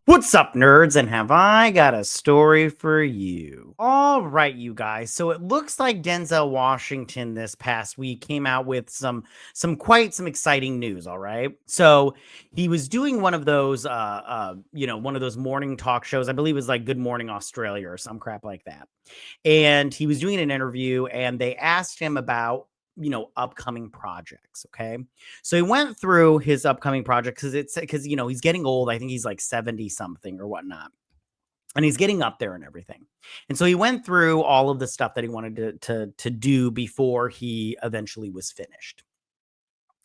What's up, nerds? And have I got a story for you? All right, you guys. So it looks like Denzel Washington this past week came out with some exciting news. All right, so he was doing one of those, one of those morning talk shows. I believe it was like Good Morning Australia or some crap like that. And he was doing an interview, and they asked him about upcoming projects. Okay, so he went through his upcoming projects because he's getting old. I think he's like 70 something or whatnot, and he's getting up there and everything. And so he went through all of the stuff that he wanted to do before he eventually was finished.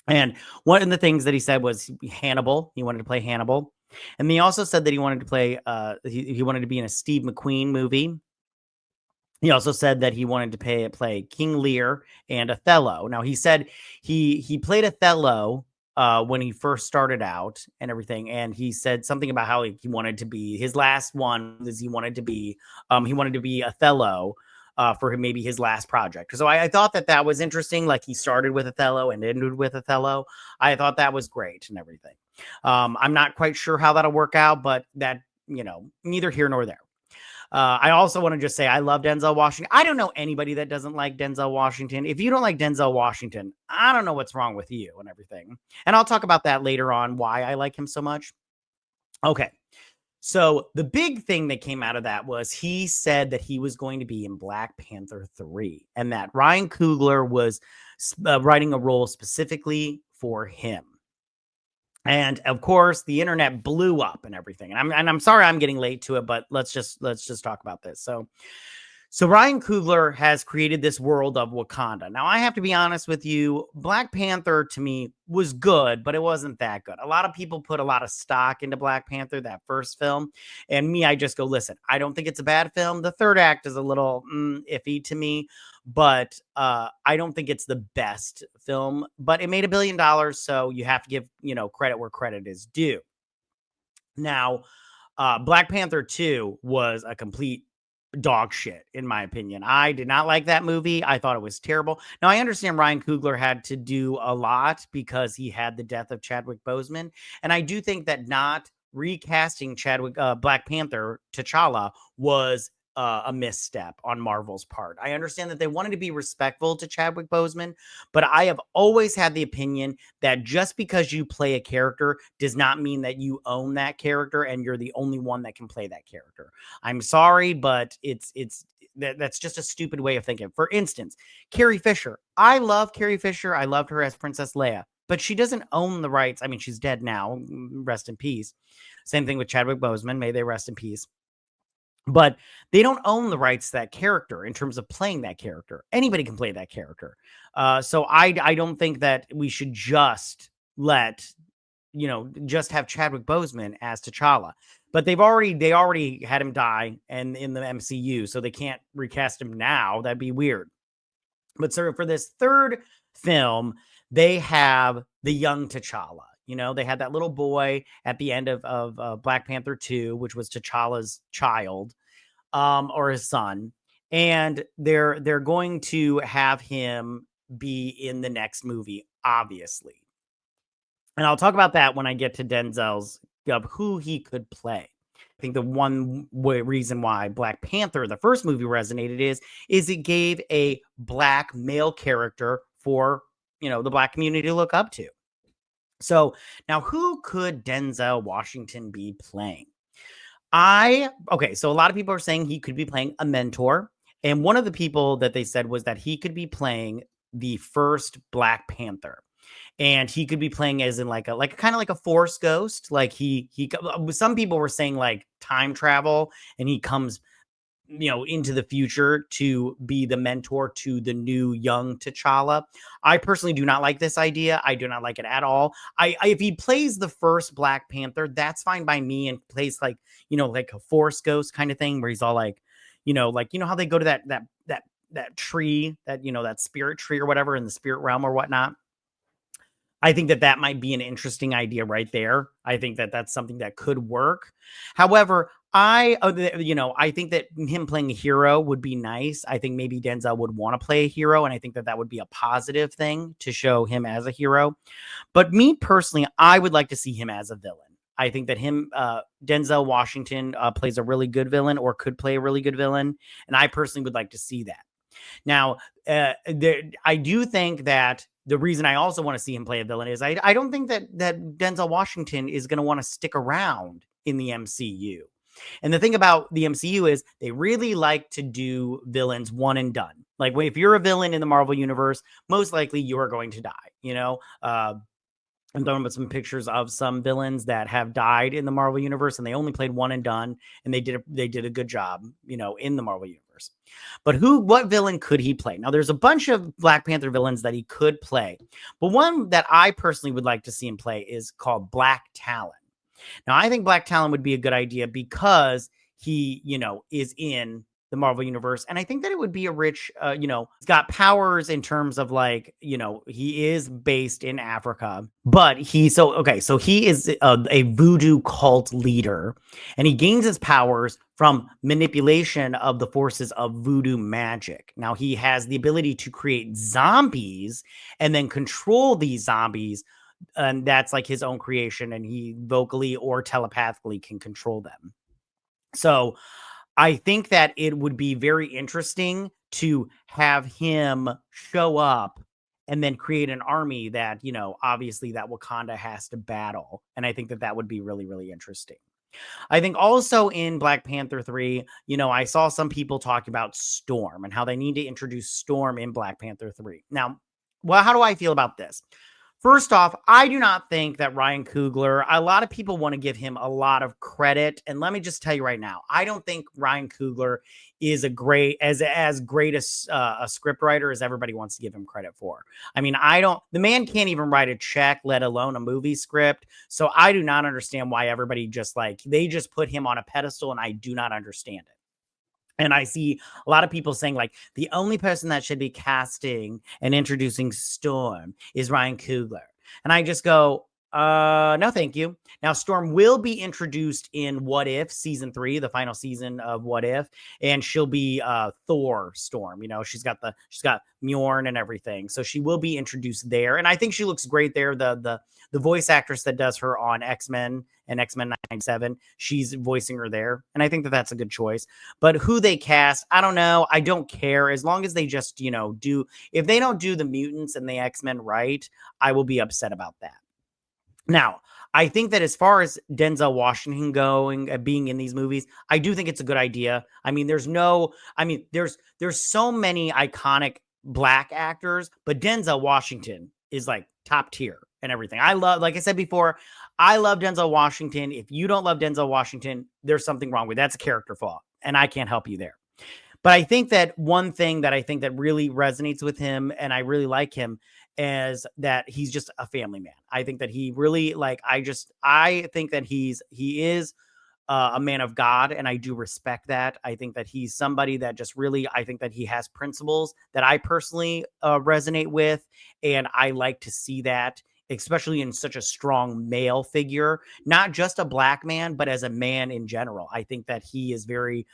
And one of the things that he said was Hannibal. He wanted to play Hannibal. And he also said that he wanted to play he wanted to be in a Steve McQueen movie. He also said that he wanted to play King Lear and Othello. Now he said he played Othello when he first started out and everything, and he said something about how he wanted to be his last one is he wanted to be Othello for maybe his last project. So I thought that was interesting. Like he started with Othello and ended with Othello. I thought that was great and everything. I'm not quite sure how that'll work out, but that neither here nor there. I also want to just say I love Denzel Washington. I don't know anybody that doesn't like Denzel Washington. If you don't like Denzel Washington, I don't know what's wrong with you and everything. And I'll talk about that later on, why I like him so much. Okay. So the big thing that came out of that was he said that he was going to be in Black Panther 3 and that Ryan Coogler was writing a role specifically for him. And of course, the internet blew up and everything. And I'm sorry I'm getting late to it, but let's just talk about this. So Ryan Coogler has created this world of Wakanda. Now, I have to be honest with you, Black Panther to me was good, but it wasn't that good. A lot of people put a lot of stock into Black Panther, that first film. And me, I just go, listen, I don't think it's a bad film. The third act is a little iffy to me, but I don't think it's the best film. But it made $1 billion, so you have to give, credit where credit is due. Now, Black Panther 2 was a complete dog shit, in my opinion. I did not like that movie. I thought it was terrible. Now, I understand Ryan Coogler had to do a lot because he had the death of Chadwick Boseman. And I do think that not recasting Black Panther T'Challa was a misstep on Marvel's part. I understand that they wanted to be respectful to Chadwick Boseman, but I have always had the opinion that just because you play a character does not mean that you own that character and you're the only one that can play that character. I'm sorry, but that's just a stupid way of thinking. For instance, Carrie Fisher. I love Carrie Fisher. I loved her as Princess Leia, but she doesn't own the rights. I mean, she's dead now. Rest in peace. Same thing with Chadwick Boseman. May they rest in peace. But they don't own the rights to that character in terms of playing that character. Anybody can play that character. So I don't think that we should just just have Chadwick Boseman as T'Challa. But they already had him die and in the MCU, so they can't recast him now. That'd be weird. But so for this third film, they have the young T'Challa. They had that little boy at the end of Black Panther 2, which was T'Challa's child, or his son. And they're going to have him be in the next movie, obviously. And I'll talk about that when I get to Denzel's of who he could play. I think the one reason why Black Panther, the first movie, resonated is it gave a Black male character for, the Black community to look up to. So now who could Denzel Washington be playing? So a lot of people are saying he could be playing a mentor. And one of the people that they said was that he could be playing the first Black Panther. And he could be playing as in like kind of like a Force ghost. Like some people were saying like time travel and he comes into the future to be the mentor to the new young T'Challa. I personally do not like this idea. I do not like it at all. If he plays the first Black Panther, that's fine by me, and plays like a Force ghost kind of thing where he's all like, how they go to that tree, that spirit tree or whatever in the spirit realm or whatnot. I think that might be an interesting idea right there. I think that that's something that could work. However, I think that him playing a hero would be nice. I think maybe Denzel would want to play a hero, and I think that would be a positive thing to show him as a hero. But me personally, I would like to see him as a villain. I think that Denzel Washington plays a really good villain or could play a really good villain. And I personally would like to see that. Now, I do think that the reason I also want to see him play a villain is I don't think that Denzel Washington is going to want to stick around in the MCU. And the thing about the MCU is they really like to do villains one and done. Like if you're a villain in the Marvel universe, most likely you are going to die. I'm throwing about some pictures of some villains that have died in the Marvel universe, and they only played one and done, and they did a good job, in the Marvel universe. But what villain could he play? Now, there's a bunch of Black Panther villains that he could play, but one that I personally would like to see him play is called Black Talon. Now, I think Black Talon would be a good idea because he, is in the Marvel universe. And I think that it would be a rich, he's got powers in terms of he is based in Africa, but so he is a voodoo cult leader, and he gains his powers from manipulation of the forces of voodoo magic. Now he has the ability to create zombies and then control these zombies, and that's like his own creation, and he vocally or telepathically can control them. So I think that it would be very interesting to have him show up and then create an army that, obviously that Wakanda has to battle. And I think that would be really, really interesting. I think also in Black Panther 3, I saw some people talk about Storm and how they need to introduce Storm in Black Panther 3. Now, well, how do I feel about this? First off, I do not think that Ryan Coogler, a lot of people want to give him a lot of credit. And let me just tell you right now, I don't think Ryan Coogler is as great a scriptwriter as everybody wants to give him credit for. I mean, the man can't even write a check, let alone a movie script. So I do not understand why everybody they just put him on a pedestal, and I do not understand it. And I see a lot of people saying the only person that should be casting and introducing Storm is Ryan Coogler. And I just go, no, thank you. Now, Storm will be introduced in What If season 3, the final season of What If, and she'll be Thor Storm. She's got Mjorn and everything, so she will be introduced there, and I think she looks great there. The voice actress that does her on X-Men and X-Men 97, she's voicing her there, and I think that that's a good choice. But who they cast, I don't know. I don't care as long as they just if they don't do the mutants and the X-Men right, I will be upset about that. Now, I think that as far as Denzel Washington being in these movies, I do think it's a good idea. I mean, there's so many iconic Black actors, but Denzel Washington is top tier and everything. Like I said before, I love Denzel Washington. If you don't love Denzel Washington, there's something wrong with that's a character flaw, and I can't help you there. But I think that one thing that I think that really resonates with him, and I really like him, is that he's just a family man. I think that he really I think that he is a man of God, and I do respect that. I think that he's somebody that just really, I think that he has principles that I personally resonate with, and I like to see that, especially in such a strong male figure, not just a Black man, but as a man in general. I think that he is very,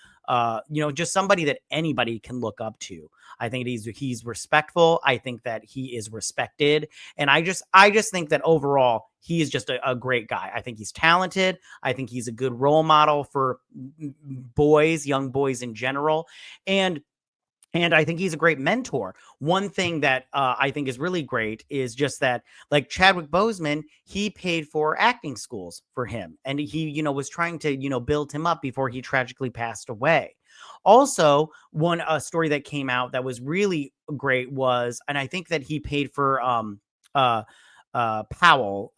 just somebody that anybody can look up to. I think he's respectful. I think that he is respected. And I just think that overall, he is just a great guy. I think he's talented. I think he's a good role model for young boys in general. And I think he's a great mentor. One thing that I think is really great is just that, Chadwick Boseman, he paid for acting schools for him. And he, was trying to, build him up before he tragically passed away. Also, a story that came out that was really great was, and I think that he paid for Powell,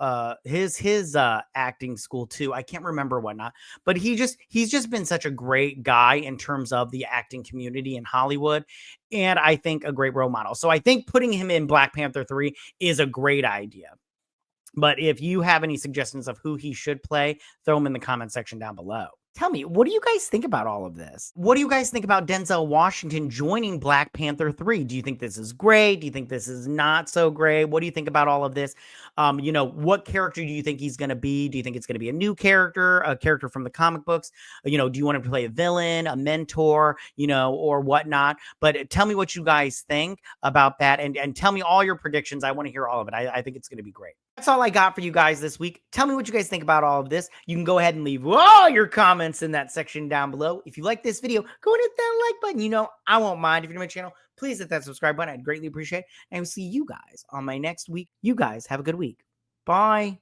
his acting school too. I can't remember whatnot, but he's just been such a great guy in terms of the acting community in Hollywood, and I think a great role model. So I think putting him in Black Panther 3 is a great idea. But if you have any suggestions of who he should play, throw them in the comment section down below. Tell me, what do you guys think about all of this? What do you guys think about Denzel Washington joining Black Panther 3? Do you think this is great? Do you think this is not so great? What do you think about all of this? What character do you think he's going to be? Do you think it's going to be a new character, a character from the comic books? Do you want him to play a villain, a mentor, or whatnot? But tell me what you guys think about that, and tell me all your predictions. I want to hear all of it. I think it's going to be great. That's all I got for you guys this week. Tell me what you guys think about all of this. You can go ahead and leave all your comments in that section down below. If you like this video, go and hit that like button. I won't mind. If you're new to my channel, please hit that subscribe button. I'd greatly appreciate it. And we'll see you guys on my next week. You guys have a good week. Bye.